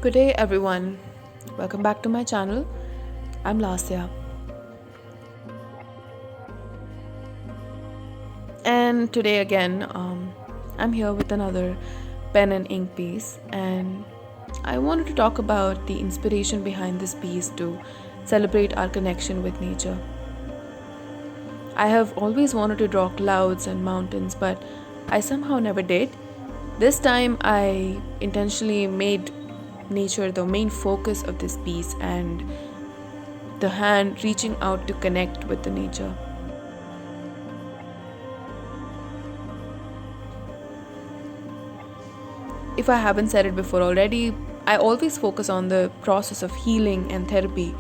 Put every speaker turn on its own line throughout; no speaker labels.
Good day, everyone. Welcome back to my channel. I'm Lasya, and today again, I'm here with another pen and ink piece, and I wanted to talk about the inspiration behind this piece to celebrate our connection with nature. I have always wanted to draw clouds and mountains, but I somehow never did. This time, I intentionally made nature the main focus of this piece and the hand reaching out to connect with the nature. If I haven't said it before already, I always focus on the process of healing and therapy,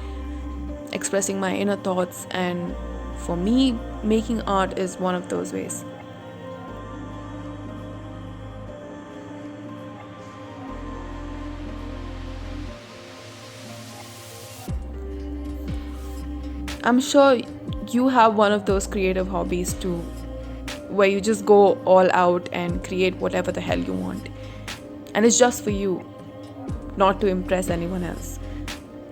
expressing my inner thoughts, and for me, making art is one of those ways. I'm sure you have one of those creative hobbies too, where you just go all out and create whatever the hell you want. And it's just for you, not to impress anyone else.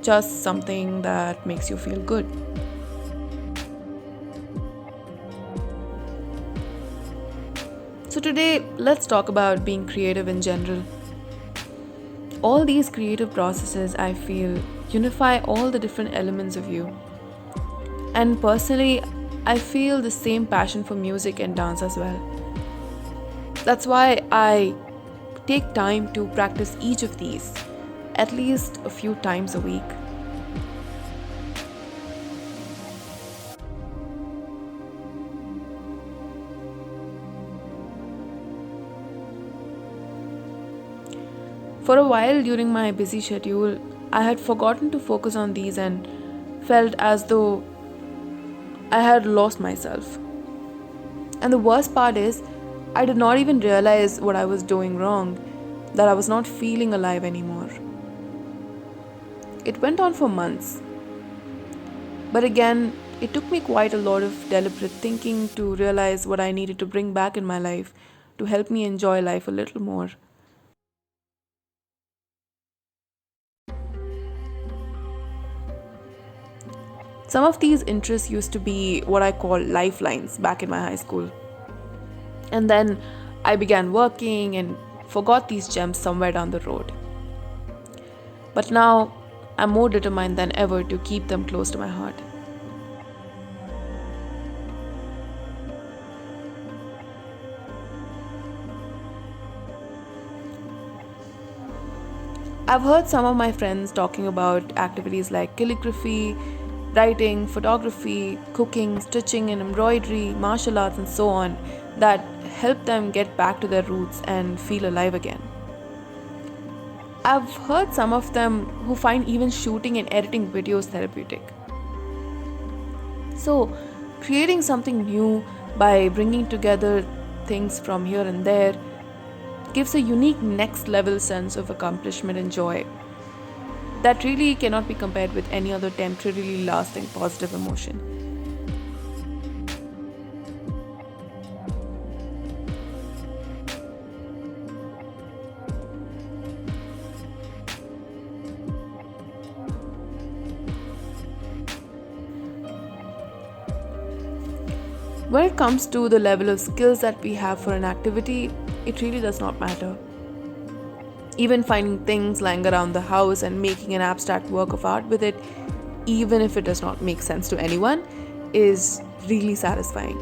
Just something that makes you feel good. So, today, let's talk about being creative in general. All these creative processes, I feel, unify all the different elements of you. And personally, I feel the same passion for music and dance as well. That's why I take time to practice each of these, at least a few times a week. For a while during my busy schedule, I had forgotten to focus on these and felt as though I had lost myself. And the worst part is, I did not even realize what I was doing wrong, that I was not feeling alive anymore. It went on for months. But again, it took me quite a lot of deliberate thinking to realize what I needed to bring back in my life to help me enjoy life a little more. Some of these interests used to be what I call lifelines back in my high school. And then I began working and forgot these gems somewhere down the road. But now I'm more determined than ever to keep them close to my heart. I've heard some of my friends talking about activities like calligraphy, writing, photography, cooking, stitching and embroidery, martial arts, and so on that help them get back to their roots and feel alive again. I've heard some of them who find even shooting and editing videos therapeutic. So, creating something new by bringing together things from here and there gives a unique next level sense of accomplishment and joy that really cannot be compared with any other temporarily lasting positive emotion. When it comes to the level of skills that we have for an activity, it really does not matter. Even finding things lying around the house and making an abstract work of art with it, even if it does not make sense to anyone, is really satisfying.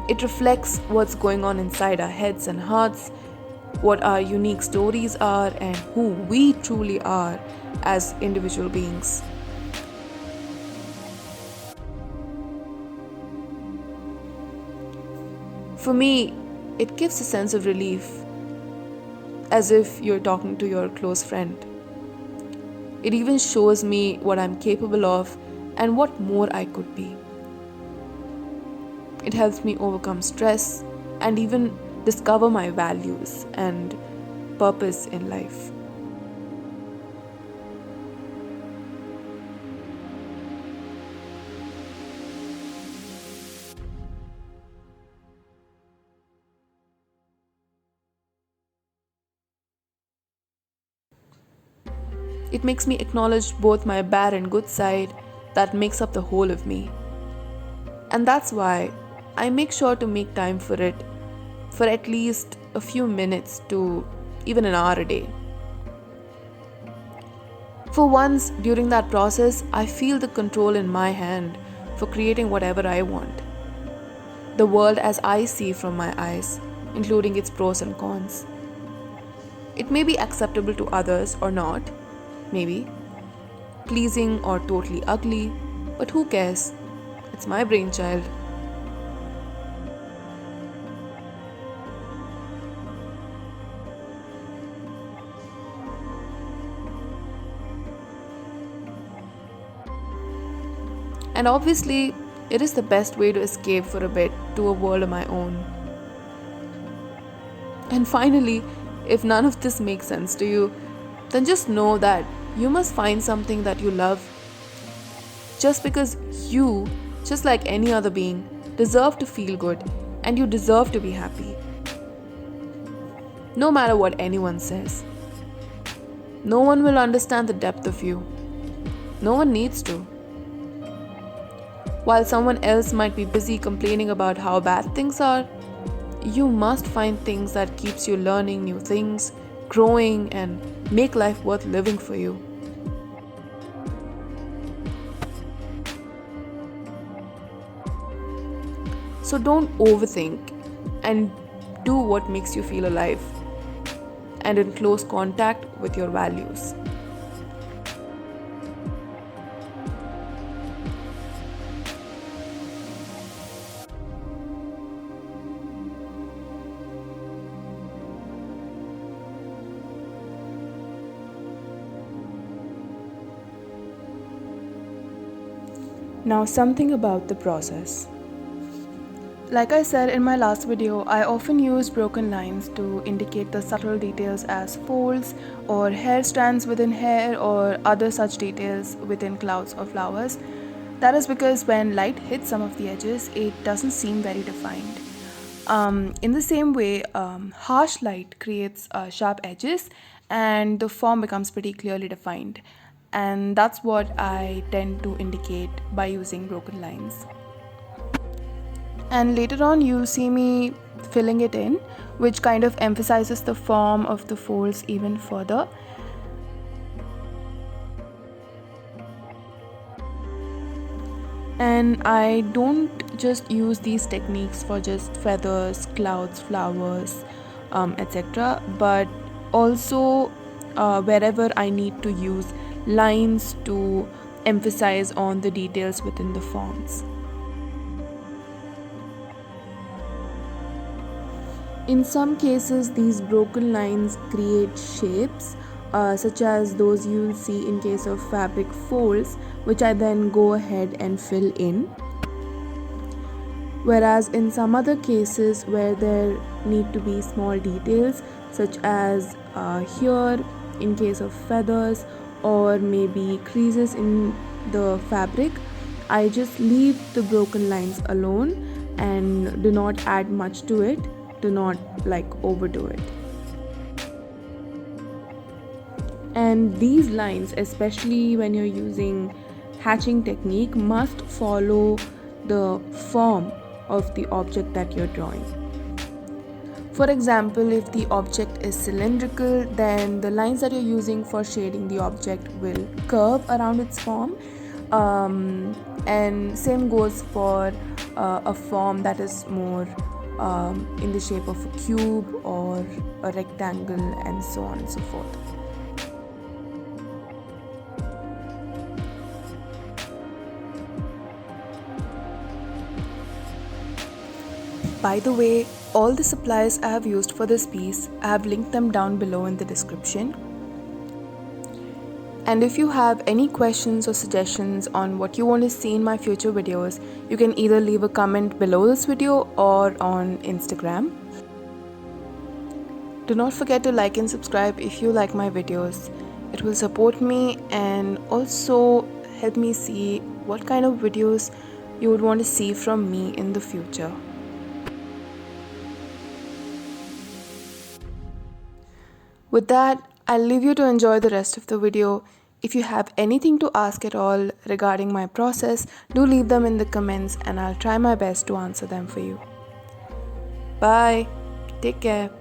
It reflects what's going on inside our heads and hearts, what our unique stories are, and who we truly are as individual beings. For me, it gives a sense of relief, as if you're talking to your close friend. It even shows me what I'm capable of and what more I could be. It helps me overcome stress and even discover my values and purpose in life. It makes me acknowledge both my bad and good side that makes up the whole of me. And that's why I make sure to make time for it for at least a few minutes to even an hour a day. For once during that process, I feel the control in my hand for creating whatever I want. The world as I see from my eyes, including its pros and cons. It may be acceptable to others or not, maybe, pleasing or totally ugly, but who cares? It's my brainchild. And obviously, it is the best way to escape for a bit to a world of my own. And finally, if none of this makes sense to you, then just know that you must find something that you love. Just because you, just like any other being, deserve to feel good and you deserve to be happy. No matter what anyone says. No one will understand the depth of you. No one needs to. While someone else might be busy complaining about how bad things are, you must find things that keeps you learning new things, growing, and make life worth living for you. So don't overthink and do what makes you feel alive and in close contact with your values. Now, something about the process. Like I said in my last video, I often use broken lines to indicate the subtle details as folds or hair strands within hair or other such details within clouds or flowers. That is because when light hits some of the edges, it doesn't seem very defined. In the same way, harsh light creates sharp edges and the form becomes pretty clearly defined. And that's what I tend to indicate by using broken lines. And later on, you see me filling it in, which kind of emphasizes the form of the folds even further. And I don't just use these techniques for just feathers, clouds, flowers, etc., but also wherever I need to use lines to emphasize on the details within the forms. In some cases, these broken lines create shapes, such as those you'll see in case of fabric folds, which I then go ahead and fill in. Whereas in some other cases where there need to be small details, such as here in case of feathers or maybe creases in the fabric, I just leave the broken lines alone and do not add much to it. Do not overdo it. And these lines, especially when you're using hatching technique, must follow the form of the object that you're drawing. For example, if the object is cylindrical, then the lines that you're using for shading the object will curve around its form. And same goes for a form that is more in the shape of a cube or a rectangle, and so on and so forth. By the way, all the supplies I have used for this piece, I have linked them down below in the description. And if you have any questions or suggestions on what you want to see in my future videos, you can either leave a comment below this video or on Instagram. Do not forget to like and subscribe if you like my videos. It will support me and also help me see what kind of videos you would want to see from me in the future. With that, I'll leave you to enjoy the rest of the video. If you have anything to ask at all regarding my process, do leave them in the comments and I'll try my best to answer them for you. Bye. Take care.